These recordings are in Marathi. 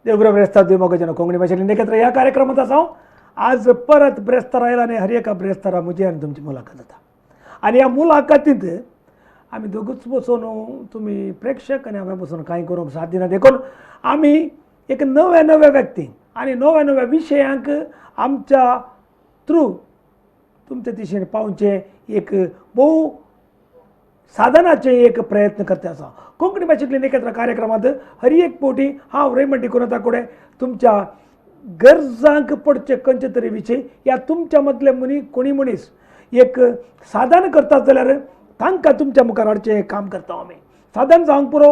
देवग्रह ब्रेस्तार मोगजन कोंकणी भाषेतली एकत्र या कार्यक्रमात असाव आज परत ब्रेस्तार आयला आणि हर एका ब्रेस्तारा म्हजी आणि तुमची मुलाखत जाता आणि या मुलाखतीत आम्ही दोघूच बसून तुम्ही प्रेक्षक आणि आम्ही बसून काही करूंक साथ दिना देखून आम्ही एक नव्या नव्या व्यक्ती आणि नव्या नव्या विशयांक आमच्या थ्रू तुमच्या दिशेने पावचे एक बहु साधनाचे एक प्रयत्न करते असा कोंकणी भाषेतली एकत्र कार्यक्रमात हर एक पोटी हांव रेमंडी कोणता कोडे तुमच्या गरजांक पडचे खंयचे तरी विशय या तुमच्या मदले कोणी मनीस एक साधन करता जाल्यार तांकां तुमच्या मुखार हाडचें काम करता आमी साधन जावंक पुरो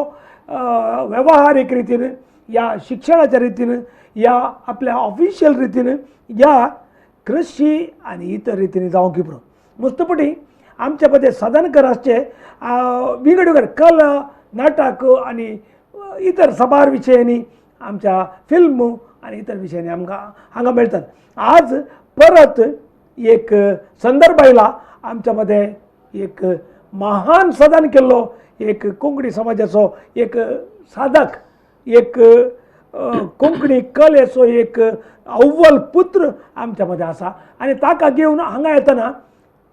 वेवहारीक रितीन या शिक्षणाच्या रितीन या आपल्या ऑफिशियल रितीन या कृषी आणि इतर रितीन जावंक पुरो मुस्तपटी आमच्या मध्ये साधनकर आसचे विंगड विंगड कला नाटक आणि इतर सबार विशयांनी आमच्या फिल्म आणि इतर विशयांनी आमकां हांगा मेळटात आज परत एक संदर्भ आयला आमच्या मध्ये एक महान साधन केल्लो एक कोंकणी समाजाचो एक साधक एक कोंकणी कलेचो एक अव्वल पुत्र आमच्या मध्ये आसा आणि ताका घेवन हांगा येतना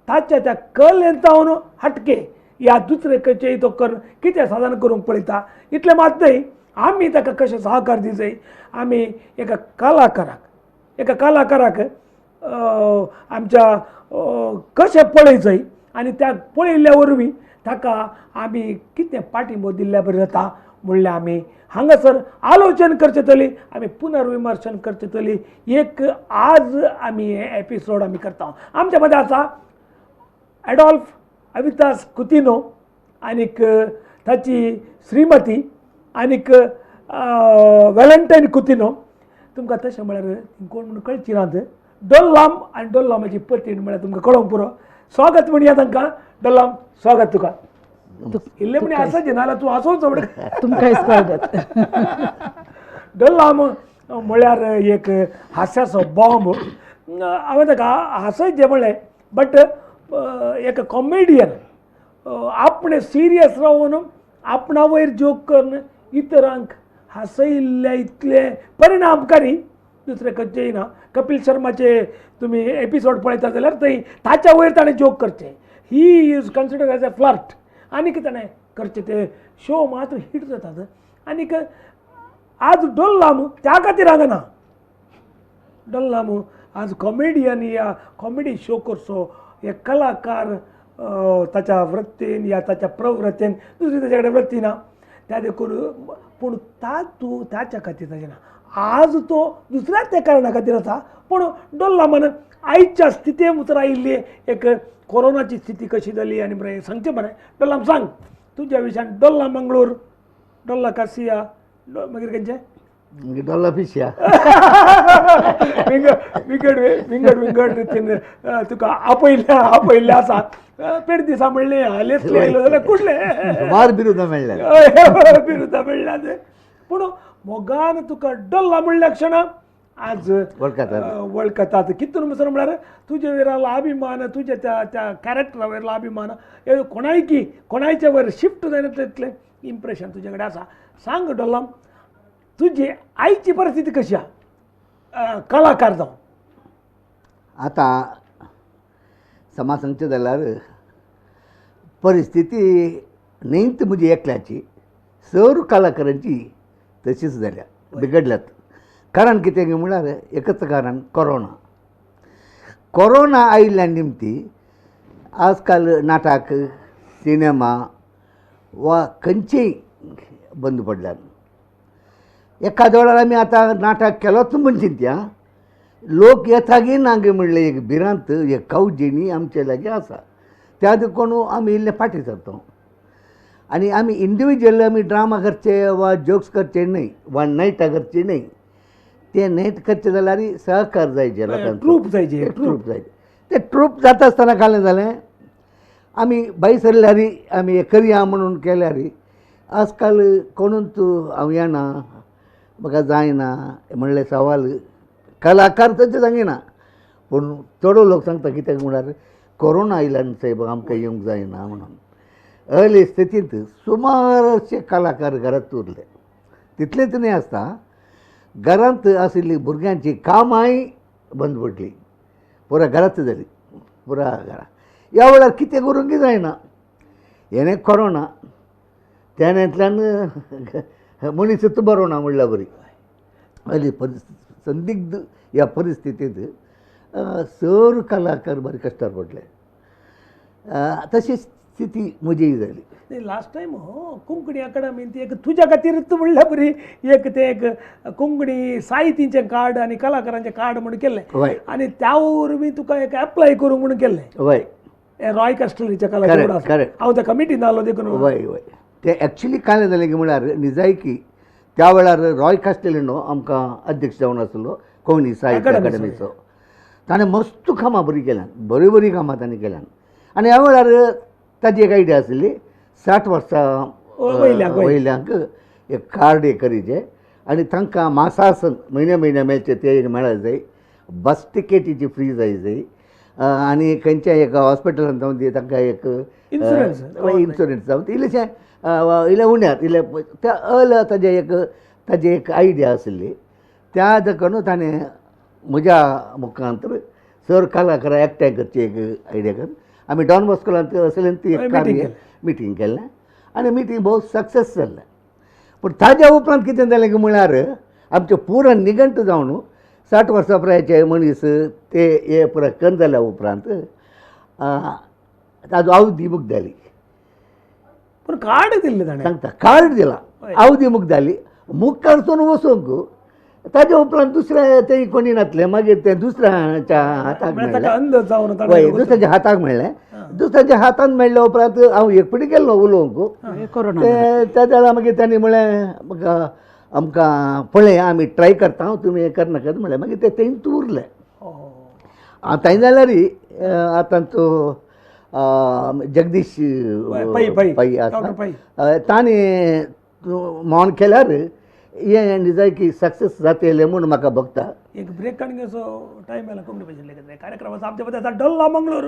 ताच्या त्या कलेंतावन हटके या दुसरे खंयचेय तो कर कितें साधन करूंक पळयता इतलें मात न्हय आमी ताका कशें सहकार दिवचें आमी एका कलाकाराक आमच्या कशें पळयचंय आनी त्या पळयल्ल्या वरवीं ताका आमी कितें पाठिंबो दिल्ल्या बरें जाता म्हणल्यार आमी हांगासर आलोचन करचे तली आमी पुनर्विमर्शन करचे तली एक आज आमी हे एपिसोड आमी करता आमच्या मध्ये आसा एडॉल्फ अवितास कुतिनो आनीक ताची श्रीमती आनीक वॅलेंटायन कुतिनो तुमकां तशें म्हळ्यार कोण म्हणून कळची नात डोल्लाम आनी डोल्लामाची पतीन म्हळ्यार तुमकां कळोवंक पुरो स्वागत म्हणया तांकां डोल्लाम स्वागत तुका इल्लें म्हणे आसाचें नाल्यार तूं आसोच तुमकांय स्वागत डोल्लाम म्हळ्यार एक हास्याचो बॉम्ब हांवें ताका हांसयचें म्हणलें बट एक कॉमेडियन आपणे सिरियस रावन आपणा वयर जोक करून इतरांक हांसयल्ले इतले परिणामकारी दुसरे खंयचेय ना कपिल शर्माचे तुमी एपिसोड पळयता जाल्यार थंय ताच्या वयर ताणें जोक करचे he is considered as a flirt आनीक ताणें करचे ते शो मात्र हिट जातात आनीक आज डोल्लाम त्या खातीर हांगा ना डोल्लाम आज कॉमेडियन या कॉमेडी शो करचो एक कलाकार ताच्या वृत्तीन या ताच्या प्रवृत्तीन दुसरी ताचे कडेन वृत्ती ना त्या देखून पूण तूं ताच्या खातीर ताचें ना आज तो दुसऱ्याच त्या कारणा खातीर आसा पूण डोल्लामान आयच्या स्थितीन उतर आयिल्ली एक कोरोनाची स्थिती कशी जाली आनी बरें सांगचें बरें डोल्लाम सांग तुज्या विशयान डोल्ला मंगळूर डोल्ला कासिया मागीर खंयचें डोल्ला फिशिया विंगड रितीन तुका आपयल्ले आसा पेड दिसा म्हणले हालेसले आयलो जाल्यार कुठले मार बिरुदां बिरुदां मेळ्ळ्यात पूण मोगान तुका डोल्ला म्हणल्या क्षणा आज वळखतात कितून म्हणसर म्हळ्यार तुजे वयरला अभिमान तुज्या त्या कॅरेक्टरा वयरला अभिमान कोणायच्या वयर शिफ्ट जायना तितलें इम्प्रेशन तुजे कडेन आसा सांग डोल्लाम तुजी आईची परिस्थिती कशी आहा कलाकार जावन आतां समज सांगचें जाल्यार परिस्थिती न्हयच म्हजी एकल्याची सर कलाकारांची तशीच जाल्या बिगडल्यात कारण कितें म्हळ्यार एकच कारण कोरोना आयिल्ल्या निमती आजकाल नाटक सिनेमा वा खंयचेय बंद पडल्यात एखाद्या वेळार आमी आतां नाटक केलोच म्हणचे त्या लोक येतागी नागे म्हणलें एक भिरांत एक कावजिणी आमचे लागीं आसा त्या देखून आमी इल्ले फाटीं सरता आनी आमी इंडिविज्युअल आमी ड्रामा करचे वा जोक्स करचे न्हय वा नायटां करची न्हय ते नायट करचे जाल्यार सहकार जायचे लोकांक ट्रूप जायचे ते ट्रूप जाता आसतना कालें जालें आमी भायर सरल्यार आमी हें करया म्हणून केल्यार आजकाल कोणूच हांव येना म्हाका जायना म्हणलें सवाल कलाकार तशें सांगिना पूण चड लोक सांगता कित्याक म्हळ्यार कोरोना आयल्यान साहेब आमकां येवंक जायना म्हणून अर्ली स्थितींत सुमार अशे कलाकार घरांत उरले तितलेंच न्हय आसता घरांत आशिल्ली भुरग्यांची कामांय बंद पडली, पुरा घरांत जाली, पुरा घरा. ह्या वेळार कितें करूंक जायना. हेणें कोरोना त्यानंतल्यान मनीसच बरो ना म्हणल्यार बरी. हाली संदिग्ध ह्या परिस्थितींत सर कलाकार बरे कश्टार पडले. तशी स्थिती म्हजी जाली. नाही लास्ट टाइम कोंकणी अकादमीन ती एक तुज्या खातीरच म्हणल्या बरी एक ते एक कोंकणी साहित्याचें कार्ड आनी कलाकारांचें कार्ड म्हणून केल्लें वय आनी त्या वरवीं तुका एक एप्लाय करूंक म्हणून केल्लें. वय रॉय कास्टलीच्या Correct, कलाकार correct. हांव त्या कमिटीन आलो देखून. वय वय ते एक्चुली काय जालें की म्हळ्यार निजायकी त्या वेळार रॉय कास्टेलिनो आमकां अध्यक्ष जावन आसलो कोंकणी साहित्य अकादमीचो. ताणें मस्त कामां बरीं केल्यान, बरीं बरीं कामां ताणें केल्यान. आनी ह्या वेळार ताजी एक आयडिया आसली 60 वर्सां वयल्यांक एक कार्ड एक करीचे आनी तांकां मासासन म्हयन्या मेळचे ते एक मेळ्ळा जाय. बस तिकेटीची फ्री जाय आनी खंयच्याय एका हॉस्पिटलांत जावन ती तांकां एक इन्शुरन्स जावन इल्लेशें इल्ले उण्यार इल्ले त्या ताजे एक आयडिया आशिल्ली. त्या देखून ताणें म्हज्या मुखांतर सर कलाकारां एकठांय करची एक आयडिया करून आमी डॉन बॉस्कोलांत आसलें ती एक कार्य मिटींग केल्लें आनी मिटींग भोव सक्सेस जाल्लें. पूण ताज्या उपरांत कितें जालें की म्हळ्यार आमचें पुरो निघंट जावन 60 वर्सां पिरायेचे मनीस ते हे पुरो कन्न जाल्या उपरांत ताजो अवधी मुक्त जाली. पूण कार्ड दिल्लें ताणें सांगता कार्ड दिला अवधी मुक्त जाली. मुक्त कारसून वचूंक ताज्या उपरांत दुसऱ्या ते कोणी नासलें. मागीर तें दुसऱ्याच्या हाताक मेळ्ळें. अंध जावन वय दुसऱ्याच्या हाताक मेळ्ळें. दुसऱ्याच्या हातान मेळ्ळ्या उपरांत हांव एकपटी गेल्लो उलोवंक. कोरोना त्या वेळार मागीर तांणी म्हळें म्हाका आमकां पळय आमी ट्राय करता तुमी हें करनाकात म्हळें. मागीर ते थंयच उरलें. थंय जाल्यारय आतां तो जगदीश पै आसा ताणें मोन केल्यार हें जाय की सक्सेस जातलें म्हूण म्हाका भोगता. एक ब्रेक काडून घेवचो टायम आयला कोंकणी भाशेन लेगीत कार्यक्रमाचो आमच्या मदें आसा डॉल्ला मंगळूर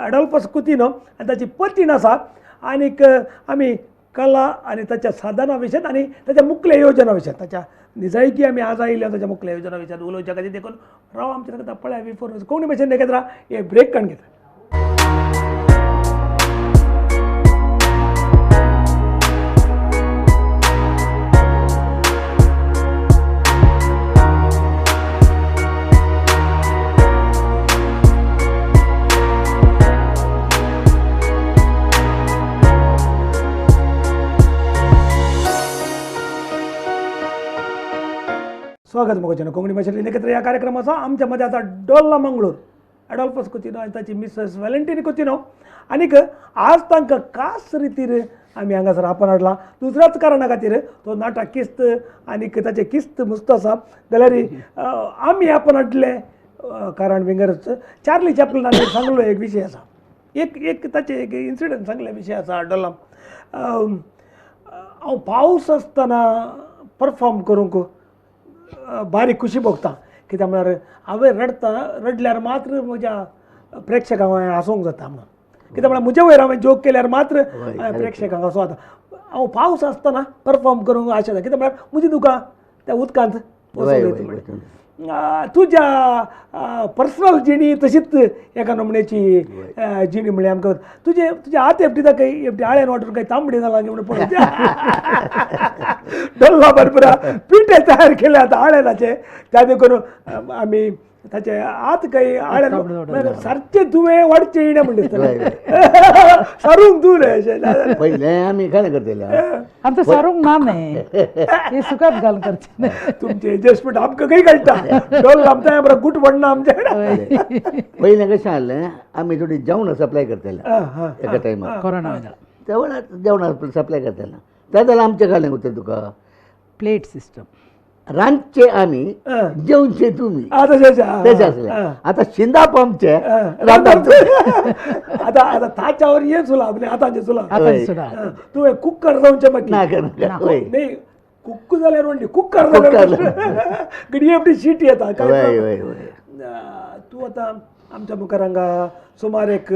अडोल्फस कुतिनो आनी ताची पत्नी आसा. आनीक आमी कला आनी ताच्या साधना विशयात आनी ताच्या मुखेल योजना विशयात ताच्या निजायकी आमी आज आयिल्ल्या ताच्या मुखेल योजना विशयात उलोवच्या खातीर देखून राव आमच्या खातीर पळया बिफोर कोंकणी भाशेन लेगीत राव हे ब्रेक काडून घेता. स्वागत मगोचें कोंकणी भाशेंतली एकत्र ह्या कार्यक्रमाचो आमच्या मदें आसा डॉल्ला मंगळूर अडोल्फस कुतिनो आनी ताची मिसेस व्हॅलेंटिनी कुतिनो. आनीक आज तांकां खास रितीन आमी हांगासर आपण हाडला दुसऱ्याच कारणा खातीर तो नाटक किस्त आनीक ताचें किस्त मस्त आसा. जाल्यार आमी आपण हाडले कारण विंगरच चार्ली चॅपलिनान सांगलो एक विशय आसा. एक ताचे एक इन्सिडंट सांगले विशय आसा डॉल्ला. हांव पावस आसतना परफॉर्म करूंक बारीक खुशी भोगता. कित्याक म्हळ्यार हांवें रडल्यार मात्र म्हज्या प्रेक्षकांक हांवें हांसोवंक जाता म्हणून. कित्याक म्हळ्यार म्हजे वयर हांवें जोक केल्यार मात्र प्रेक्षकांक हांसो जाता. हांव पावस आसतना परफॉर्म करूंक आशेता. कित्याक म्हळ्यार म्हजी दुकां त्या उदकांत तुज्या पर्सनल जिणी तशीच एका नमण्याची जिणी म्हळ्यार आमकां तुजे हात हेपटी दाखय हेपटी आळ्यान वाटून काही तांबडी जालां म्हणून पळोवचें. डॉल्ला बरपुरा पिठे तयार केले आतां आळ्यानाचे त्या देखून आमी ताचे हात काही आळ्यान सारकें तुवें वाडचें येणें म्हणटा सारूंक तूं रे अशें. पयलें आमी काय करतले आमचं सारूंक ना न्ही हे सुखात घाल करचे. तुमचे एडजस्टमेंट आमकां खंय कळटा. डॉल्ला आमचा बरो गुट पडना आमच्या पयलें कशें आहलें आमी थोडी जेवणां सप्लाय करतले एका टायमार कोरोना त्या वेळार जेवणां सप्लाय करतले. त्या जाल्यार आमचें घालें उतर तुका प्लेट सिस्टम रांदचे आमी जेवचे तुमी तशें तशें आसलें. आतां शिंदाप आमचे आतां ताच्यावर हें सुलाब न्ही आतांचें सुलाब. तुवें कुकर जावचें मागीर न्ही कुक्क जाल्यार म्हणटी कुकर जाल्यार घडये एपटी शीट येता. तूं आतां आमच्या मुखार हांगा सुमार एक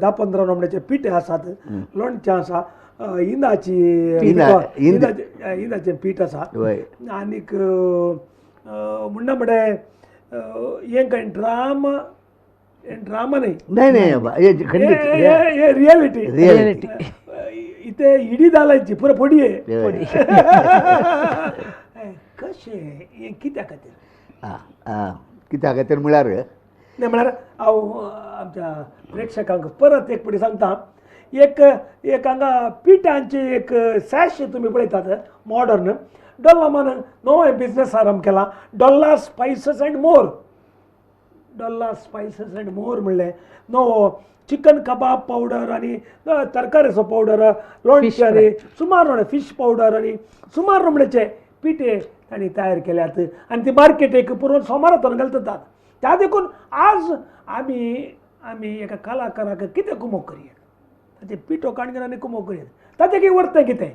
10-15 नमण्याचे पिठे आसात. लोणचें आसा इंदाचें पीठ आसा. आनीक म्हणणं म्हणे हें काय ड्रामा नाही नाही नाही बाबा, हे खंडित हे रियालिटी रियालिटी इथे इडी घालायची पुरं फोडी आहे कशें हें कित्या खातीर कित्याक खातीर म्हळ्यार नाही म्हळ्यार हांव आमच्या प्रेक्षकांक परत एक फावटी सांगता एक एक हांगा पिठांची एक सॅश तुमी पळयतात मॉडर्न डॉल्लामान नवो बिझनेस आरंभ केला डॉल्ला spices and more डॉल्ला spices and more म्हणलें नवो चिकन कबाब पावडर आनी तरकारेचो पावडर लोणचें आनी सुमार फीश पावडर आनी सुमार नमणेचे पिठे तांणी तयार केल्यात आनी ती मार्केटेक पुरोवन सोमारांतून घालतात त्या देखून आज आमी एका कलाकाराक कितें कुमोग करया ताचे पिठो काणगेन आनी कुमोग करया ताचें कितें वर्तें कितें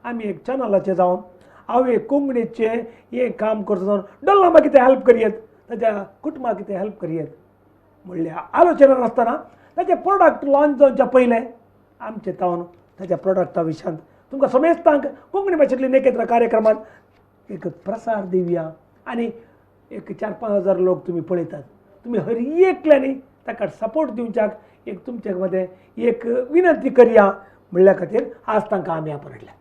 आमी एक चॅनलाचे जावन हांव एक कोंकणीचें हें काम करता जावन डॉल्लामा कितें हेल्प करयत ताच्या कुटुंबाक कितें हेल्प करयत म्हणलें आलोचना नासतना ताचे प्रोडक्ट लॉन्च जावच्या पयलें आमचे तावन ताच्या प्रोडक्टा विशयांत तुमकां समेस्तांक कोंकणी भाशेंतल्या नेकेत्र कार्यक्रमांत एक प्रसार दिवया आनी एक 4-5 हजार लोक तुमी पळयतात तुमी हर एकल्यानी ताका सपोर्ट दिवच्याक एक तुमच्या मदें एक विनंती करया म्हणल्या खातीर आज तांकां आमी आपणल्या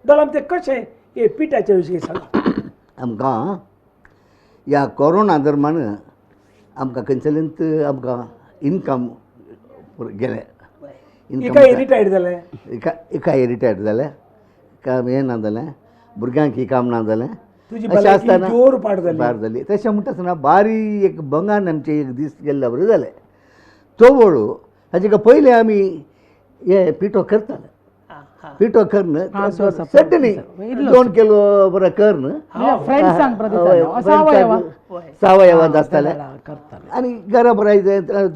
जाल्यार आमचें कशें हे पिठाच्या विशीं सांगा आमकां ह्या कोरोना दरम्यान आमकां खंयसरल्यान आमकां इनकम गेलें एका रिटायर्ड जालें एका रिटायर्ड जालें काम हें ना जालें भुरग्यांक काम ना जालें तुजी अशें आसतना जोर पाड जाली पाड जाली तशें म्हणटा आसतना बारी एक बंगान आमचे एक दीस गेल्ल्या बरें जालें तो वळू हाचे पयलीं आमी हे पिठो करताले पिठो करन सड्डनी 2 किलो बरं करन फ्रेंड्सांक प्रति सावयव सावयवाद आसताले आनी घरा बरं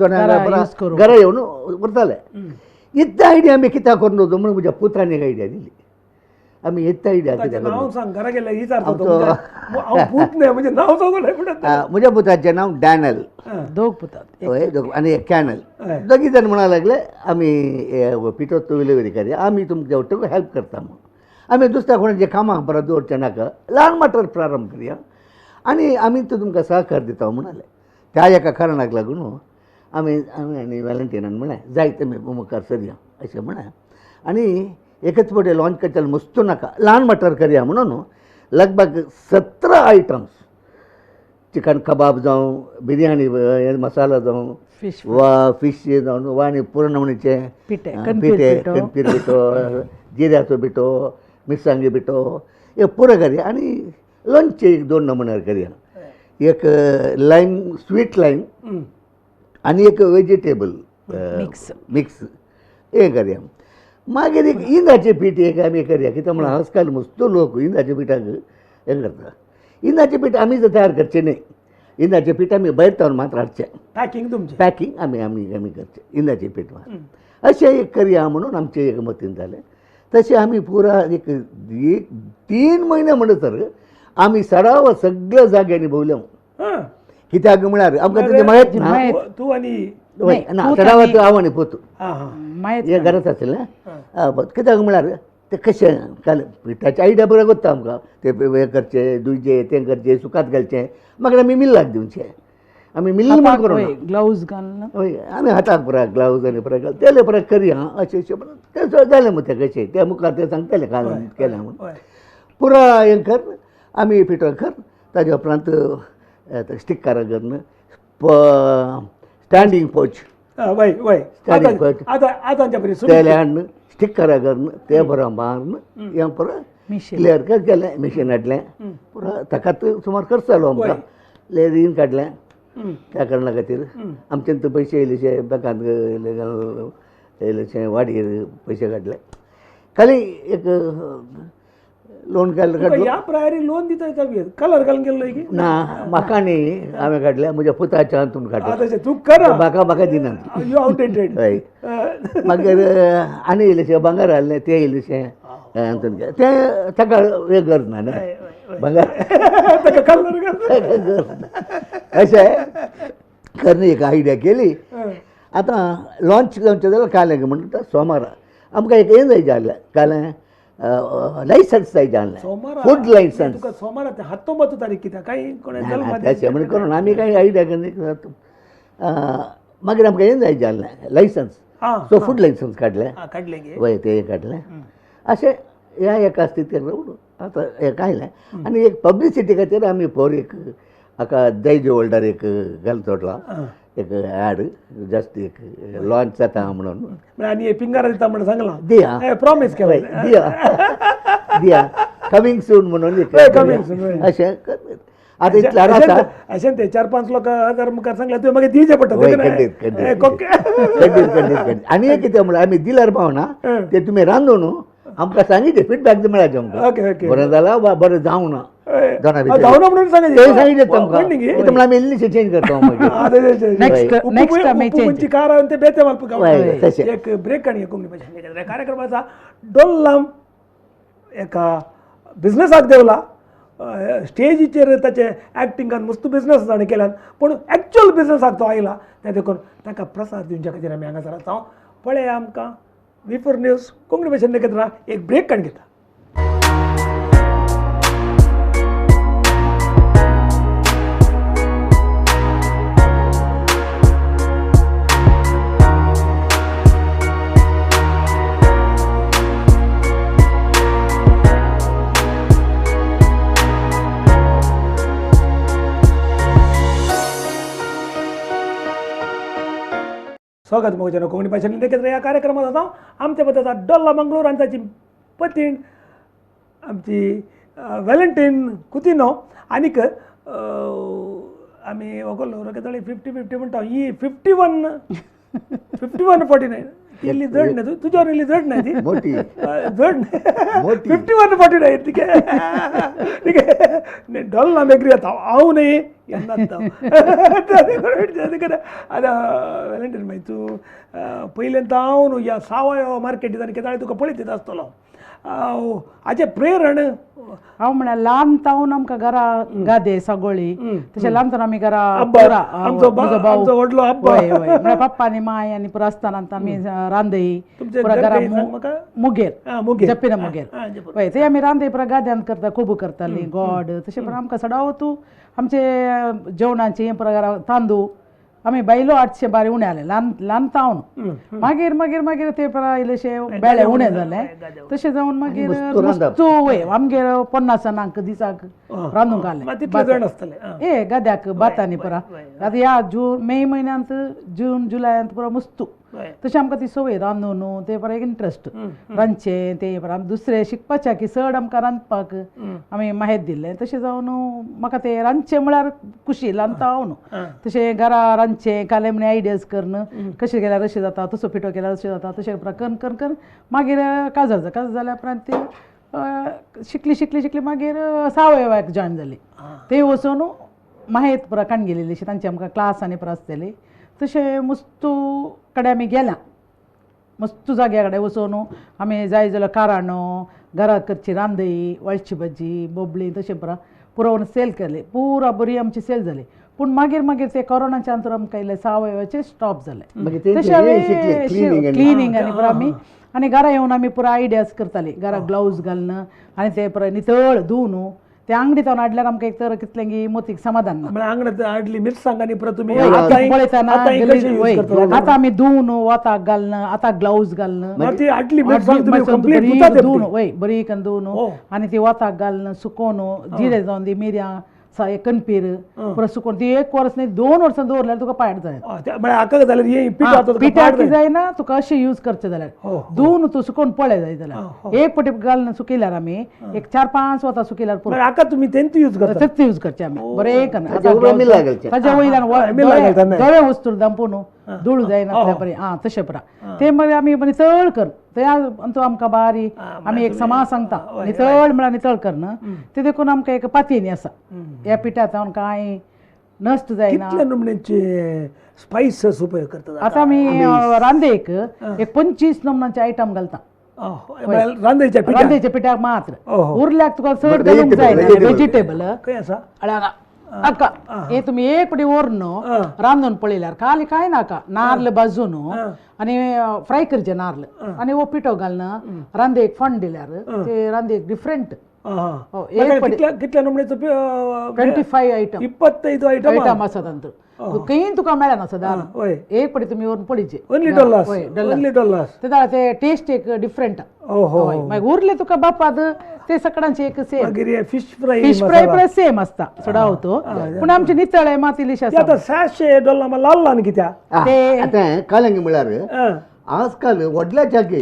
घरा येवन व्हरताले इतली आयडिया आमी कित्याक करून नव्हतो म्हणून म्हज्या पुतान एक आयडिया दिली आमी इतली आयडिया कित्याक नांव सांग घरा गेल्यार विचारता हांव भूत न्हय म्हणजे नांव सांगूं न्हय म्हज्या पुताचें नांव डॅनल दोग पुतात हय आनी एक कॅनल दोगी जाण म्हणूंक लागले आमी पिठो विलेवरी करया आमी तुमच्या वाटेक हेल्प करता म्हणून आमी दुसऱ्या कोणाच्या कामाक परत दवरचें नाका ल्हान माटर प्रारंभ करया आनी आमी तुमकां सहकार दिता म्हणाले त्या एका कारणाक लागून आमी आनी वॅलंटिनान म्हळें जायते मुखार सरया अशें म्हळें आनी एकच फावटी लॉन्च करताले मस्तू नाका ल्हान मटर करया म्हणून लगभग 17 आयटम्स चिकन कबाब जावं बिरयानी मसाला जावं वा फीश जावन वा आनी पुरण म्हणचे पिठे कणपीर पिठो जिऱ्याचो पिठो मिरसांगी पिठो हे पुरो करया आनी लंच एक 2 नमुन्यार करया एक लायम स्वीट लायम आनी एक वेजिटेबल मिक्स हें करया मागीर एक इंदाचें पीठ एक आमी करया कित्याक म्हळ्यार आजकाल मस्त लोक इंदाच्या पिठाक हें करता इंदाचें पीठ आमी जर तयार करचें न्ही इंदाचें पीठ आमी भायर तावन मात्र हाडचें पॅकिंग तुमचें पॅकिंग आमी करचें इंदाचें पीठ अशें एक करया म्हणून आमचें एक मतीन जालें तशें आमी पुरा एक 3 म्हयने म्हणसर आमी सराव सगळ्या जाग्यांनी भोंवल्यो कित्याक म्हळ्यार आमकां तेजें माहीत ना तूं आनी ना सरावाचो हांव आनी पोतू माहीत हे घरांत आसलें कित्याक म्हळ्यार तें कशें काल पिठाची आयडिया बरो करता आमकां तें हें करचें दुयचें तें करचें सुकात घालचें मागीर आमी मिल्लाक दिवचें आमी मिल्ल म्हण करूं ग्लव्ज घालून हय आमी हाताक पुरा ग्लावज आनी पुरा घाल तेले पुरा करया अशें तें जालें मग तें कशें त्या मुखार तें सांगतालें काल केलें म्हणून पुरा हें कर आमी पिठो कर ताज्या उपरांत स्टिक्कारां करन स्टँडींग पोच वय वय स्टँडींग पोच आतांच्या परी तेले हाडन स्टिक्कारां करन तें बरो मारन हें पुरो क्लियर कर केलें मिशीन हाडलें पुरो ताकाच सुमार खर्च जालो आमकां लेरीन काडलें त्या कारणा खातीर आमच्यान तो पयशे येयलेशे बँकांत येयलेशे वाडयेर पयशे काडले खाली एक लोन काडलो ह्या प्रायरी लोन दिता कलर घालून गेल्लो की ना म्हाका न्ही हांवें काडलें म्हज्या पुताच्या हातून काडलें तू कर म्हाका दिना यू आउटडेटेड हय मागीर आनी येयलेशे भांगर हाडलें तें येयलेशें हातून तें ताका हें गरज ना न्ही भांगर ताका कलर अशें करन एक आयडिया केली आतां लॉन्च जावचें जाल्यार कालें म्हणटा सोमारा आमकां एक हें जाय जालें कालें लायसन्स जाय जाल्लें सोमार फूड लायसन्स तुका सोमार 19 तारीख कित्याक काय कोणे जल्म तशें म्हण करून आमी कांय आयडिया करना मागीर आमकां हें जाय जाल्लें लायसन्स सो फूड लायसन्स काडलें काडले गे वय तें काडलें अशें ह्या एका स्थितीर आतां हें आयलें आनी एक पब्लिसिटी खातीर आमी फोर एक हाका जय होल्डर एक घाल सोडला एक ॲड जस्ट एक लॉन्च जाता म्हणून आनी पिंगारा दिता म्हणून सांगला दिया प्रॉमिस केलं दिया दिया कमिंग सून म्हणून coming soon, अशें आतां इतलें आसा अशें ते 4-5 लोक हजार मुखार सांगला तुवें मागीर दिवचें पडटा वय खंडीत खंडीत खंडीत आनी एक कितें म्हणल्यार आमी दिल्यार पावना ते तुमी रांदू न्हू आमकां सांगितलें फीडबॅक मेळाचे आमकां ओके ओके बरें जालां वा बरें जावं ना जाणा भितर जावना म्हणून ते सांगितलें तुमकां म्हणल्यार आमी इल्लीशें चेंज करता मागीर नेक्स्ट आमी उप्पूची कार आणि ते बेते मालप वय, तशें. एक ब्रेक आणि कोंकणी भाशेन कार्यक्रमाचा डोल्लाम एका बिझनसाक देवला स्टेजीचेर ताचे एक्टिंगान मस्त बिझनस ताणें केल्यान पूण एक्च्युअल बिझनसाक तो आयला ते देखून ताका प्रसाद दिवच्या खातीर आमी हांगासर आसा पळया आमकां V4 न्यूज कोंकणी भाशेन केतना एक ब्रेक काण घेता स्वागत महोदय कोंकणी भाशेन केंद्र ह्या कार्यक्रमात आसा आमच्या बद्दल डोल्ला मंगळूर आनी ताची पतीण आमची वॅलेंटीन कुतिनो आनीक आमी वगोलो केदळी 50-50 म्हणटा ही 51-49 इल्ली जड न्ही तुज्या इल्ली जड नाही ती मोठी जड 51-49 ठीक आहे डोल्ला मेग्री आता हांव न्ही येन्ना आतां वॅलेंटीन मागीर तूं पयलेंत हांव न्हू ह्या सावय मार्केटींत आनी केदाळे तुका पळयत येता आसतलो हाचे प्रेरण हांव म्हळ्यार ल्हान तावन आमकां घरा गादे सगळी तशें ल्हानतना आमी घरा आमचो व्हडलो आब्बा हय हय म्हळ्यार पप्पा आनी माय आनी पुरो आसतना आमी रांदय पुरा घरा मुगेर जप्पिना मुगेर हय ते आमी रांदय पुरा गाद्यान करता खूब करतालीं गोड तशें पुरो आमकां सदांवतू आमचे जेवणाचें हें पुरा घरा तांदूळ आमी बायलो 800 बारी उणे जाले ल्हान तावन मागीर मागीर मागीर ते पुरा इल्लेशें बेळे उणें जालें तशें जावन मागीर वय आमगेर 50 जणांक दिसाक रांदूंक घालें ए गाद्याक भातांनी पुरा आतां ह्या मे म्हयन्यांत जून जुलयांत पुरो मुस्तू तशें आमकां ती संवय रांदून ते पुरो एक इंट्रस्ट रांदचें ते पुरो आमी दुसरें शिकपाचें की चड आमकां रांदपाक आमी माहेत दिल्लें तशें जावन म्हाका तें रांदचें म्हळ्यार खुशी ल्हान तावन तशें घरा रांदचें काले म्हणे आयडियाज करन कशें केल्यार अशें जाता तसो पिठो केल्यार अशें जाता तशें पुरो करून करून मागीर काजर जाल्या उपरांत ती शिकली मागीर सावयवाक जॉयन जाली थंय वचून माहेत पुरो काण गेलेली तांचे आमकां क्लास आनी पुरो आसतली तशें मुस्तू कडेन आमी गेल्या मस्तू जाग्या कडेन वचून आमी जाय जाल्यार काराणो घरा करची रांदय वळची भाजी बोबली तशें पुरो सेल केले पुरा बरी आमची सेल जाली पूण मागीर मागीर ते कोरोनाच्या अंतर आमकां इल्ले सावयवाचे स्टॉप जाले तशें क्लिनींग आनी पुरो आमी आनी घरा येवन आमी पुरो आयडियाज करतालीं घरा ग्लावज घालून आनी ते पुरो नितळ धुवन ते अंगडीत हाडल्यार आमकां एक तर कितलें मोतीक समाधान ना आंगडात हाडली मिरसांग आनी परत तुमी पळयतना आतां आमी धुवन वताक घालून आतां ग्लावज घालून धुवन वय बरी करून धुवन आनी ती वताक घालून सुकोवन जिरें जावन दी मिरयां कणपीर पुरो सुकोवन ती 1 वर्स न्ही 2 वर्सां दवरल्यार तुका पायट जाय पिठाक जायना तुका अशें यूज करचें जाल्यार धुवन तूं सुकोवन पळय जाय जाल्यार एक पटी घालून सुकयल्यार आमी एक 4-5 वतां सुकयल्यार पुरो आतां तुमी तेंच यूज करता तेच यूज करचें आमी बरें ताज्या वयल्यान दोळे वस्तू दंपून धूळ जायना बरें तशें पुरा ते मागीर आमी नितळ कर ते आमकां बारी आमी एक समा सांगता नितळ म्हळ्यार नितळ कर न्हू ते देखून आमकां एक पातयेनी आसा ह्या पिठांत कांय नश्ट जायना स्पायसस उपयोग करता आतां आमी रांदेक एक 25 नमुन्याचे आयटम घालता रांदेच्या पिठाक मात्र उरल्याक तुका चड घालूंक जायना वेजिटेबल अक्का हे तुम्ही एक पडी ओरन रांदून पळयल्यार खाली काय नाका नारळ भाजून आणि फ्राय करचे नारळ आणि वो पिठो घालून रांदे एक फंड दिल्यार ते रांदे एक डिफरंट कितल्या नमुन्याचो 25 आयटम 25 ಐಟಮ್ ಐಟಮ್ ಆಸದಂತ ಕೈನ್ ತುಕ ಮೇಳನ ಸದಾ एक पडी तुम्ही ओरन पळीचे ओनली डॉलर्स ते टेस्ट एक डिफरंट मागीर उरले तुका बापाद ते सगळ्यांचे एक सेम मागीर फिश फ्राय फ्राय सेम असता सडावतो पूण आमचे नितळे मातीलिश आसा आता $700 लाल लान कित्या आता कालंगी म्हळ्यार आजकाल व्हडल्या जागे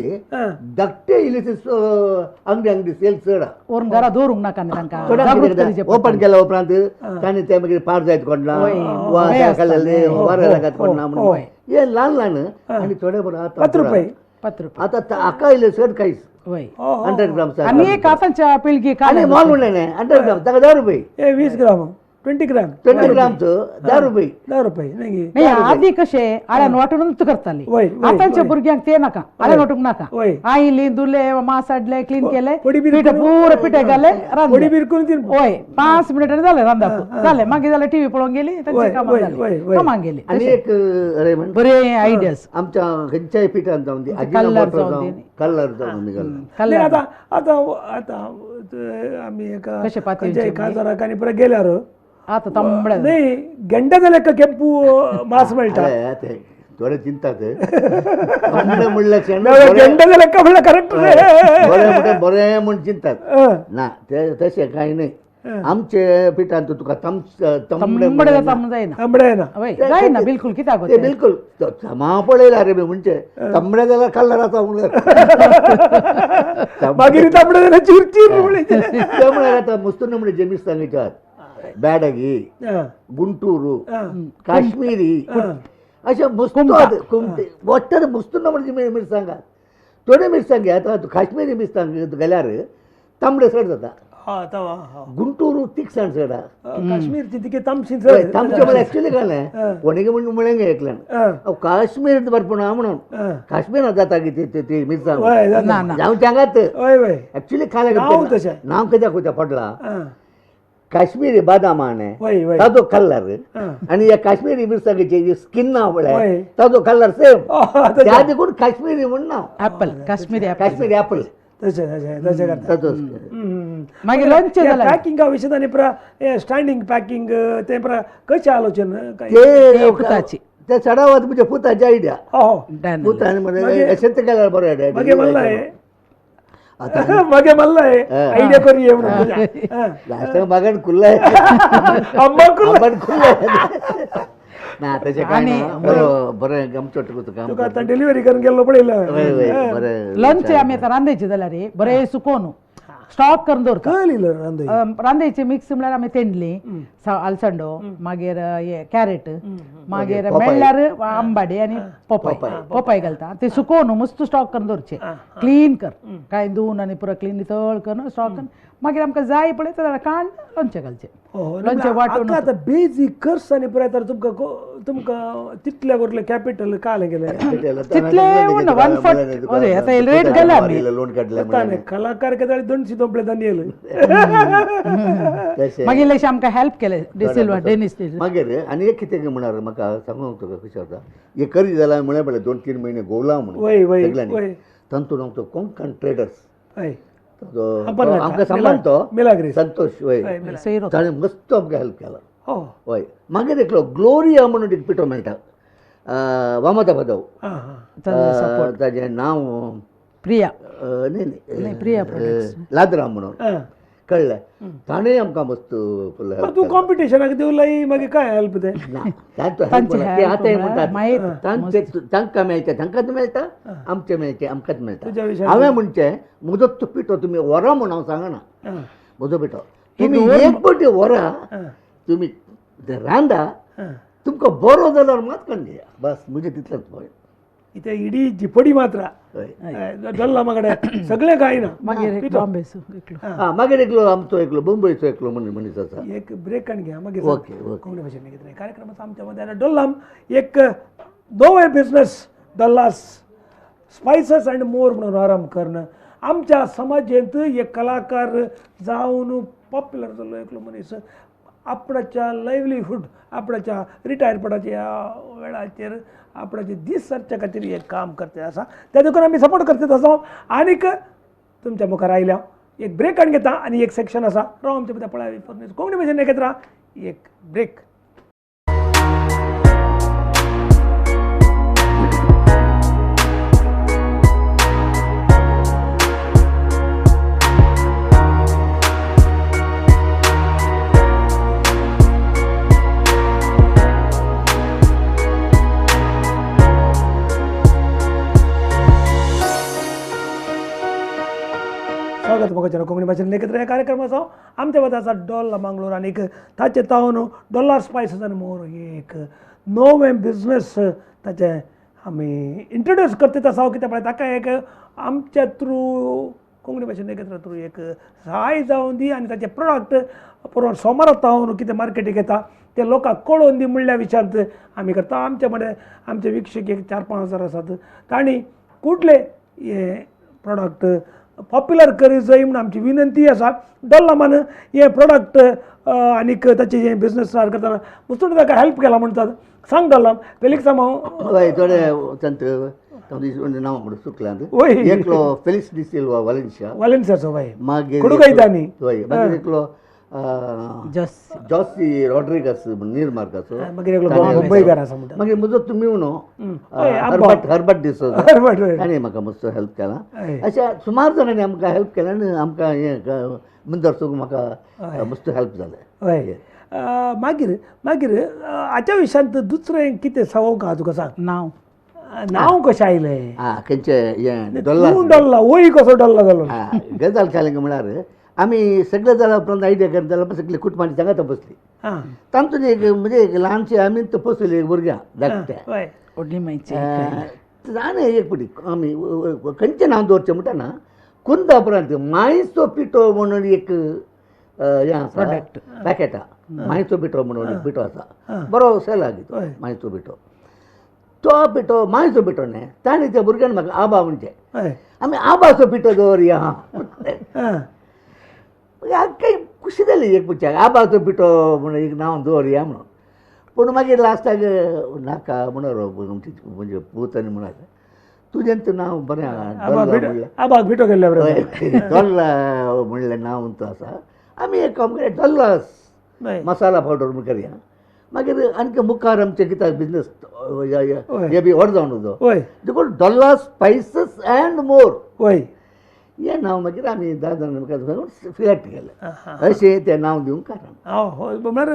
धाकटे इल्लेशे अंगडी सेल चड ओरन घरा दवरूंक नाका न्ही तांकां ओपन केल्या उपरांत तांणी ते मागीर पाड जायत कोणला वा खाल्ले वारें लागत कोणना म्हणून हे ल्हान ल्हान आनी थोडे बरो $10 आता हाका इल्ले चड कांयच 100 ग्राम आनी एक आतांच्या पिळगी आनी मोल म्हणलें न्ही 100 ग्राम ताका ₹10 20 ग्राम 20 ग्राम 20 ग्रामचो ₹10 नाही आधी कशे आळ्यान वाटूनच करताली आतांच्या भुरग्यांक ते नाका आळ्यान वाटूंक नाका आयली दुले मासाडले क्लीन केले पीठ पुरे पिठे घाले पोडी बिरकून तीन होय 5 मिनिटांनी जाले रांदप जाले मागीर जाले टीव्ही पळोवंक गेली तांचे कामां जाले कामांक गेली आनी एक अरे म्हण बरे आयडियाज आमच्या खंयच्याय पिठान जावन दी कलर जावन आता आता आता आमी एका खासदाराक आनी परत गेल्यार आता तांबडे नाही गेंड्याचा लेక్క ಕೆಂಪು मास मेळटा थोडे चिंतात म्हणल्यार गेंड्याचा लेಕ್ಕ म्हणल्यार करेक्ट बरें म्हण चिंतात ना ते तशें कांय न्ही आमचे पिठान तुका तांबडे जायना जायना बिलकुल कित्याक ते बिलकुल मा पळयला रे म्हणजे तांबडे जाल्यार कलर आसा म्हणल्यार मागीर तांबडे जाल्यार चिरचिर ते म्हळ्यार आतां मुस्तून म्हणजे जे मिरसांगेचे आहात ಬ್ಯಾಡಗಿ ಗುಂಟೂರು ಕಾಶ್ಮೀರಿ अशे ಒಟ್ಟದ ಮುಸ್ತುನ್ನ म्हणजे मिरसांगा थोडे मिरसांगे आता काश्मीरी मिरसांगे गेल्यार तांबडे सड जाता गुंटूरू तिखसाण सडा काश्मीरची तिके तामशी तामचे मला ऍक्च्युली घालें कोणीगे म्हणून मुळेंगे ऐकल्यान काश्मीर बरपूण म्हणून काश्मीरात जाता की ते मिरसांग जावं सांगात ऍक्च्युली खाले नांव कित्याक कोत्या पडला काश्मीरी बदाम आणे ताजो कलर आणि या काश्मीरी मिरसांगेची स्किन नाव पळय ताजो कलर सेम त्या देखून काश्मीरी म्हण नाव ऍपल काश्मीरी ऍपल मागीर लंच पॅकिंगा विशयी आनी पुरा स्टँडिंग पॅकिंग ते पुरा कशें आलोचन ते पुताची ते चढावत म्हणजे पुताची आयडिया पुतान म्हणजे शेत केल्यार बरें मागे मल्लाय आयडिया करूया म्हणून बागान खुल्लाय ना तशें कांय ना बरें गमचोट काम तुका आतां डिलिव्हरी करून गेल्लो पळयला लंच आमी आतां रांदयचे जाल्यार रे बरें सुकोवन स्टॉक करून दवरता रांदयचे मिक्स म्हळ्यार आमी तेंडली आलसंडो मागीर हे कॅरेट मागीर मेळ्ळ्यार आंबाडे आनी पोपाय घालता ते सुकोवन मस्त स्टॉक करून दवरचे क्लीन कर कांय धुवन आनी पुरो क्लीन नितळ करून स्टॉक करून मागीर आमकां जाय पळय जाल्यार काण लोणचें घालचें लोणचें वांटून आतां बेजीक खर्च आनी पळय तर तुमकां तितले व्हरले कॅपिटल काले गेले तितले 140 आतां रेट गेला आमी लोन काडलें कलाकार केदाळी 200 दोपळे दानियल मागीर इल्लेशें आमकां हेल्प केलें डेनिस मागीर आनी एक कितें म्हणल्यार म्हाका सांगूं तुका कशें जाता हे करी जाल्यार म्हळ्यार पळय 2-3 म्हयने गोवला म्हणून तातूंत आमचो कोंकण ट्रेडर्स आमकां सांबाळतो संतोष ताणें मस्त आमकां हेल्प केला हय मागीर एकलो ग्लोरिया म्हणून एक पिठो मेळटा वामता पदव ताजें नांव प्रिया न्ही प्रिया लादराम म्हणून कळ्ळें ताणें आमकां मस्त तूं कॉम्पिटिशनाक दिवलाई मागीर काय हेल्प ते तांकां मेळटा तांकांच मेळटा आमचें मेळचें आमकांच मेळटा हांवें म्हणचें म्हजो तो पिठो तुमी व्हरा म्हूण हांव सांगना म्हजो पिठो तुमी एक पटी व्हरा तुमी रांदा तुमकां बरो जाल्यार मात करून दिया बस म्हणजे तितलेंच पळय इथे इडी जिपडी मात्र जल्ला मागडे सगळे काय ना मागीर एकलो आमचो एकलो मुंबयचो एकलो मनीस आसा एक ब्रेक काण घ्या मागीर कोंकणी भाशेन कितें कार्यक्रमाचो आमच्या मध्ये डॉल्लाम एक नवे बिझनेस डॉल्लास स्पायसस अँड मोर म्हणून आरंभ करणं आमच्या समाजांत एक कलाकार जावन पॉप्युलर जाल्लो एकलो मनीस आपणाच्या लायव्हलीहूड आपणाच्या रिटायरपणाच्या वेळाचेर आपणाचे दीस सरच्या खातीर एक काम करते आसा त्या देखून आमी सपोर्ट करते तसो आनीक तुमच्या मुखार आयल्या एक ब्रेक आनी घेता आनी एक सेक्शन आसा राव आमच्या भितर पळयावी कोंकणी भाशेन एकत्र एक ब्रेक. स्वागत म्हाका कोंकणी भाशेन एकत्र ह्या कार्यक्रमाचो आमच्या वताचा डॉल्ला मंगळूर आनीक ताचे तावन डॉलर स्पायसीस आनी मोर एक नवें बिजनेस ताचे आमी इंट्रोड्यूस करता तसो कित्याक पळय ताका एक आमच्या थ्रू कोंकणी भाशेन एकत्र थ्रू एक सहाय जावन दी आनी ताचे प्रोडक्ट परवा सोमारात तावन कितें मार्केटीक येता ते लोकांक कळोवन दी म्हणल्या विशयांत आमी करता. आमचे मडें आमचे विक्षक एक 4-5 आसात तांणी कुठले हे प्रोडक्ट पॉप्युलर करी जाय म्हणून आमची विनंती आसा. डॉल्लामान हे प्रोडक्ट आनीक ताचे हे बिजनेस स्टार्ट करतना मुस्तून ताका हेल्प केला म्हणटात. सांग डॉल्ला फेलिक्स हय थोडे तंत नांव म्हणून सुकलांत एकलो फेलिक्स डी सिल्वा वालेन्सियाचो बाय मागीर कुडुकायतानी हय मागीर एकलो जॉसी रॉड्रिगस निर्मार्काचो मागीर एकलो मुंबईकार आसा म्हणटा मागीर म्हजो तुमी हर्बर्ट डिसोजा ताणें म्हाका मस्त हेल्प केला. अशें सुमार जाणांनी आमकां हेल्प केलें आनी आमकां हें मुंदरसूक म्हाका मस्त हेल्प जालें. हय मागीर मागीर हाच्या विशयांत दुसरें कितें सांगोवंक तुका सांग नांव कशें आयलें खंयचे हें डॉल्ला वय कसो डॉल्ला जालो गजाल केलें म्हळ्यार आमी सगळे जाल्या उपरांत आयडिया करता जाल्यार सगळी कुटुंबाची सांगात बसली तांतून एक म्हणजे एक ल्हानशें आमी पसयली एक भुरग्यां धाकट्या जाणें एक पटी आमी खंयचें नांव दवरचें म्हणटा कुंदा उपरांत मायचो पिठो म्हणून एक हें आसा पॅकेटां मायचो पिठो म्हणून एक पिठो आसा बरो सेलागी तो मायचो पिठो तो पिठो मायचो पिठो न्ही ताणें त्या भुरग्यान म्हाका आबा म्हणचे आमी आबाचो पिठो दवरया काही खुशी जाली एक पुच्छाक आबाचो पिठो म्हणून एक नांव दवरया म्हणून. पूण मागीर लास्टाक नाका म्हणून म्हणजे पूतांनी म्हणाले तुजें तें नांव बरें आबाक पिठो केल्ले डॉल्ला म्हणलें नांव तो आसा आमी एक काम करया डॉल्लास मसाला पावडर म्हूण करया. मागीर आनीक मुखार आमचें कित्याक बिजनस हे बी व्हड जावन उजो देखून डॉल्ला स्पायसीस एंड मोर वय हें नांव मागीर आमी 10 जाणां सिलेक्ट केलें अशें तें नांव दिवंक कारण. म्हळ्यार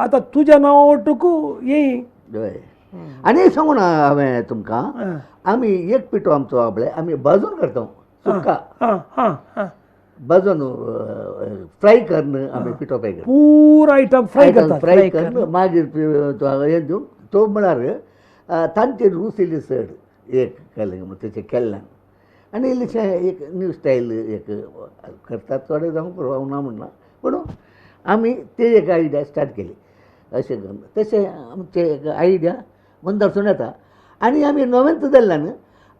आतां तुज्या नांवा वटूंकू येय हय आनी सांगू ना हांवें तुमकां आमी एक पिठो आमचो आपले आमी भाजून करता सुक्का भाजून फ्राय करन आमी पिठो फ्राय करता पूर आयटम फ्राय करन मागीर हें दिवंक तो म्हळ्यार तांचेर रुसिल्ली चड एक केलें तेचें केल्ल्यान आनी इल्लेशें एक न्यू स्टायल एक करतात थोडे जावं करूं ना म्हणना पूण आमी ते एक आयडिया स्टार्ट केली अशें करून तशें आमचें एक आयडिया मुंदरसून येता आनी आमी नवेंच जाल्ल्यान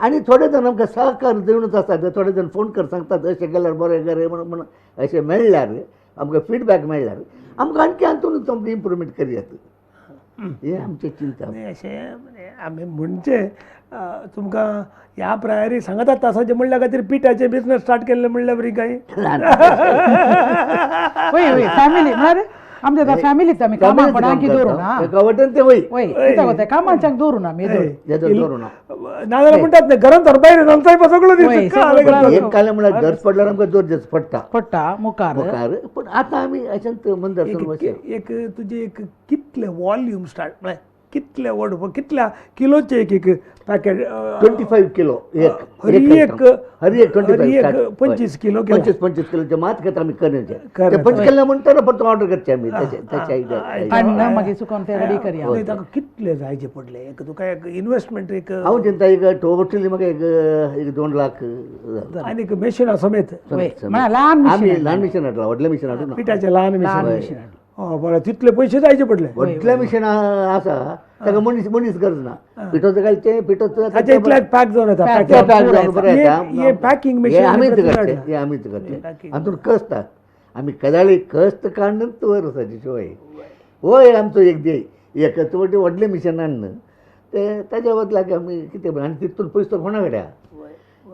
आनी थोडे जाण आमकां सहकार दिवनूच आसात थोडे जाण फोन कर सांगतात अशें केल्यार बरें बरें म्हणून अशें मेळ्ळ्यार आमकां फीडबॅक मेळ्ळ्यार आमकां आनकी हातूनच आमकां इम्प्रुवमेंट करयात हे आमची चिंता. अशें आमी म्हणजे तुमकां ह्या प्रायरी सांगतात तासाचे म्हणल्या खातीर पिठाचे बिजनेस स्टार्ट केल्ले म्हणल्या बरी काय फॅमिली म्हळ्यार आमच्या फॅमिलीत आमी कामाक कोणाकी दवरू ना कामाच्याक दवरू ना नाजाल्यार म्हणटात न्ही घरांत भायर रांदता सगळो एक काले म्हळ्यार घर पडल्यार आमकां जोर जेस पडटा मुखार पूण आतां आमी अशेंत मंदर एक तुजे एक कितले वॉल्यूम स्टार्ट म्हळ्यार कितले व्हड कितल्या किलोचे एक एक पॅकेट 25 किलो हरी एक 25 किलो 25 किलोचे मात घेता आमी करचे 25 किलो म्हणटा परत ऑर्डर करचे आमी त्याची आयडिया मागीर सुकोवन ते रेडी करया ताका कितले जायचे पडले एक तुका एक इन्वेस्टमेंट एक हांव चिंता एक टोटली म्हाका एक 2 लाख आनी मेशिना समेत ल्हान मिशीन हाडला व्हडलें मिशीन हाडून पिठाचें ल्हान मिशीन बरें तितले पयशे जायचे पडले व्हडलें मिशीन आसा ताका मनीस गरज ना पिठोचं घालचें पिठोचं पॅक जावन येता पॅकिंग आमीच करचे हातून कसता आम्ही कदाळी कस्त काढणं तर वर्साची शिवाय होय आमचं एक दे एकच वटे व्हडलें मिशन हाडणं ते ताज्या बदला आमी कितें आनी तितून पयसो कोणाकड्या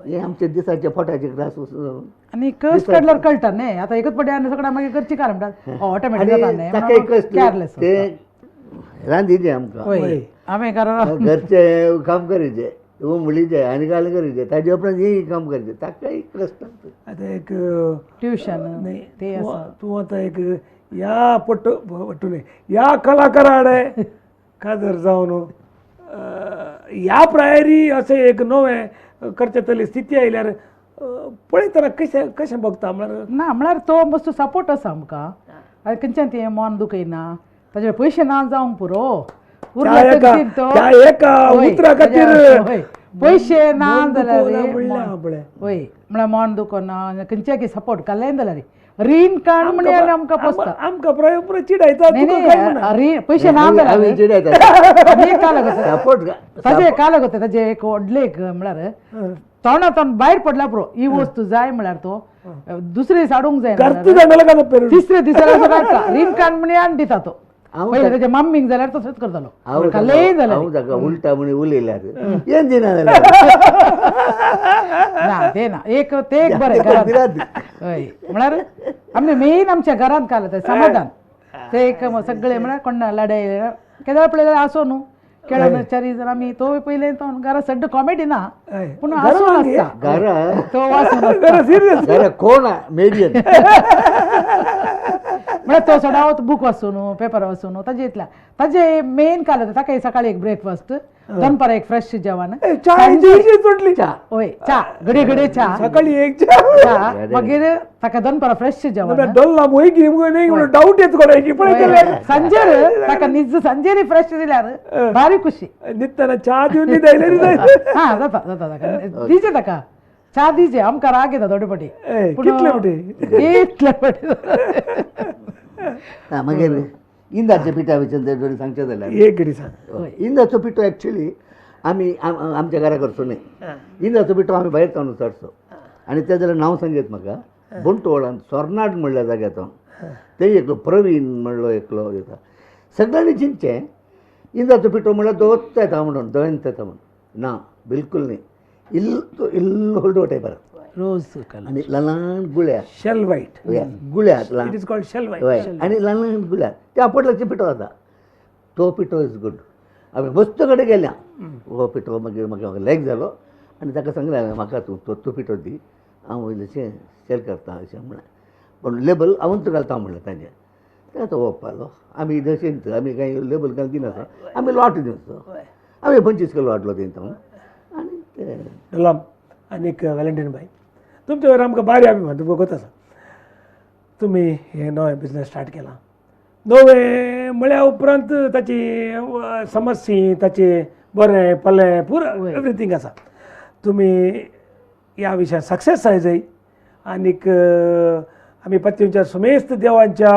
हे आमचे दिसाचे पोटाचे त्रास आणि कस्ट काढल्यावर कळटा न्ही आता एकच पडे आनी सगळ्या मागीर करची काय म्हणटात ऑटोमॅटीक जाता न्ही केअरलेस ते रांदीचे आमकां होय आमी घरा घरचे काम करीचे उमळीचे आनी घाल करीचे ताजे उपरांत हे काम करचे ताकाय कश्ट आता एक ट्युशन नाही ते तू आता एक या पट्टू नाही या कलाकाराडे खाजर जावन ह्या प्रायरी अशें एक नवें करचे तरी स्थिती आयल्यार पळयतना कशें बघता म्हळ्यार ना म्हळ्यार तो मस्त सपोर्ट आसा आमकां आनी खंयच्यान तें मन दुखयना ताजे पयशे ना जावंक पुरो उतरा खातीर पयशे ना जाल्यार होय म्हळ्यार मन दुखना खंयच्या की सपोर्ट काडले जाल्यार रीण काड म्हणे आमकां पोसता आमकां पुरो चिडायता पयशे ना जाल्यार ताजे का लागता ताजे एक व्हडले एक म्हळ्यार तोंडांतून भायर पडला पुरो ही वस्तू जाय म्हळ्यार तो दुसरे साडूंक जाय तिसरे दिसा काडटा रीण काड म्हणे आनी दिता तो पयले ताच्या मम्मीक जाल्यार तसोच करतालो काले जाल्यार उलटा म्हणे उलयल्यार यें दिना जाल्यार ना ते ना एक ते एक बरें घरांत हय म्हळ्यार आमी मेन आमच्या घरांत काल ते समाधान ते एक सगळे म्हळ्यार कोणा लढाई केदार पळयल्यार आसो न्हू केळान 4 जाण आमी तो पयले तो घरा सड्ड कॉमेडी ना पूण आसून आसता घरा तो वाचून घरा कोण मेडियन म्हळ्यार तो सदांच बूक वाचून पेपर वाचून ताजे इतल्या ताजे मेन काल ताका सकाळी एक ब्रेकफास्ट दनपारा एक फ्रेश जेवण होय च्या घडये घडये च्या सकाळी एक च्या मागीर ताका दनपारा फ्रेश जेवण डोल्ला मोगी डाऊट येत कोणाची संजेर ताका निज संजेरी फ्रेश दिल्यार भारी खुशी न्हिदतना च्या दिवन न्हिदयलें हा जाता जाता ताका दिजे ताका च्या दिजे आमकां राग येता थोडे फाटी इतले फाटी मागीर इंदाच्या पिठा विशीं जर सांगचें जाल्यार एक घडी सांग इंदाचो पिठो एक्चुली आमी आमच्या घरा करचो न्ही इंदाचो पिठो आमी भायर तांदूळ चडचो आनी तें जाल्यार नांव सांगीत म्हाका बोंटोवाडान सोर्नाट म्हणल्या जाग्याचो ते एकलो प्रवीण म्हणलो एकलो येता सगळ्यांनी चिंतचें इंदाचो पिठो म्हणल्यार दोत येता म्हणून दंत येता म्हणून ना बिलकूल न्ही इल्लो डोट टायपार रोज आनी ल्हान गुळ्या शेल वायट गुळ्यात ल्हान इट इज कॉल्ड शेल हय वायट आनी ल्हान ल्हान गुळ्या ते आपटल्याचो पिठो जाता तो पिठो इज गूड आमी मस्त कडेन गेल्या हो पिठो मागीर म्हाका लायक जालो आनी ताका सांगलें म्हाका तूं पिठो दी हांव इल्लेशें सेल करता अशें म्हळें पूण लेबल हांवूच घालता म्हणलें ताजें तें तो ओपपालो आमी जशेंच आमी कांय लेबल घाल दिनासा आमी लॉट दिवचो आमी 25 किलो वाटलो तेंचो आनी ते डोलाम आनीक वॅलेंटायन बाय तुमचे वर आमकां बारी आमी म्हणटा बगत आसा तुमी हे नवे बिझनेस स्टार्ट केला नवे म्हळ्या उपरांत ताची समस्या ताचे बरें पल्ले पुरो एवरीथींग आसा तुमी ह्या विशयान सक्सेस जाय आनीक आमी पत्यूंच्या सुमेस्त देवांच्या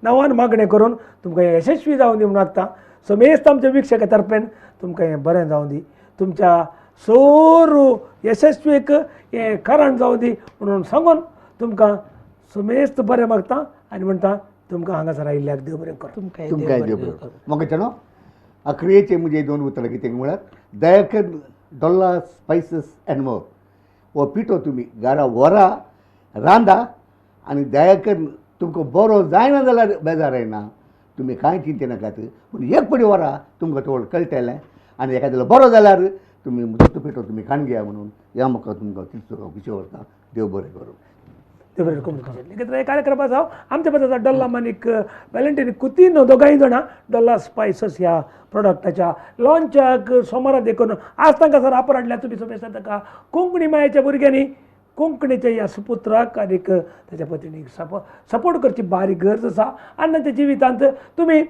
नांवान मागणें करून तुमकां यशस्वी जावं दी म्हणून मागता सुमेस्त आमच्या विक्षका तर्फेन तुमकां हें बरें जावं दी तुमच्या सोरू यशस्वीक हें कारण जावं दी म्हणून सांगून तुमकां सुमेस्त बरें मागता आनी म्हणटा तुमकां हांगासर आयिल्ल्याक देव बरें कर तुमकां देव बरें कर म्हाका जाणो अक्रियेचे म्हजे 2 उतरां कितें म्हळ्यार दयाकर डॉल्ला स्पायसीस एंड मोर हो पिठो तुमी घरा व्हरा रांदा आनी दयाकर तुमकां बरो जायना जाल्यार बेजार येना तुमी कांय चिंते नाकात पूण एक पडी व्हरा तुमकां तो कळटलें आनी एखाद्यालो बरो जाल्यार तुमी तो पिठो तुमी खाण घेया म्हणून ह्या म्हाका तुमकां तितलो खुशी व्हरता देव बरें करूं देव बरें करूं हे कार्यक्रमात हांव आमच्या पदाचा डॉल्ला आनीक वॅलेंटायन कुतीन दोगांय जाणां डॉल्ला स्पायसस ह्या प्रोडक्टाच्या लॉन्चाक सोमारा देखून आज तांकां सर ऑफर हाडल्या तुमी समेस्त ताका कोंकणी मायेच्या भुरग्यांनी कोंकणीच्या ह्या सुपुत्राक आनीक ताच्या पत्नीक सपोर्ट करची बारीक गरज आसा आनी तांच्या जिवितांत तुमी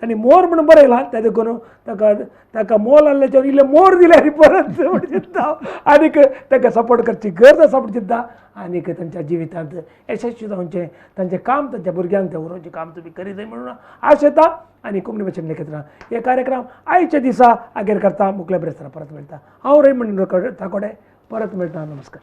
तांणी मोर म्हणून बरयलां त्या देखून ताका मोल आसल्याच्यावर इल्ले मोर दिल्यार परत म्हणून चिंतता आनीक ताका सपोर्ट करची गरज आसा म्हणून चिंतता आनीक तांच्या जिवितांत यशस्वी जावचें तांचें काम तांच्या भुरग्यांक तें उरोवचें काम तुमी करीत जाय म्हणून आश येता आनी कोंकणी भाशेन लेखितना हे कार्यक्रम आयच्या दिसा आगेर करता मुखल्या ब्रेस्तारा परत मेळटा हांव रय म्हणून थाकोडे परत मेळटा नमस्कार.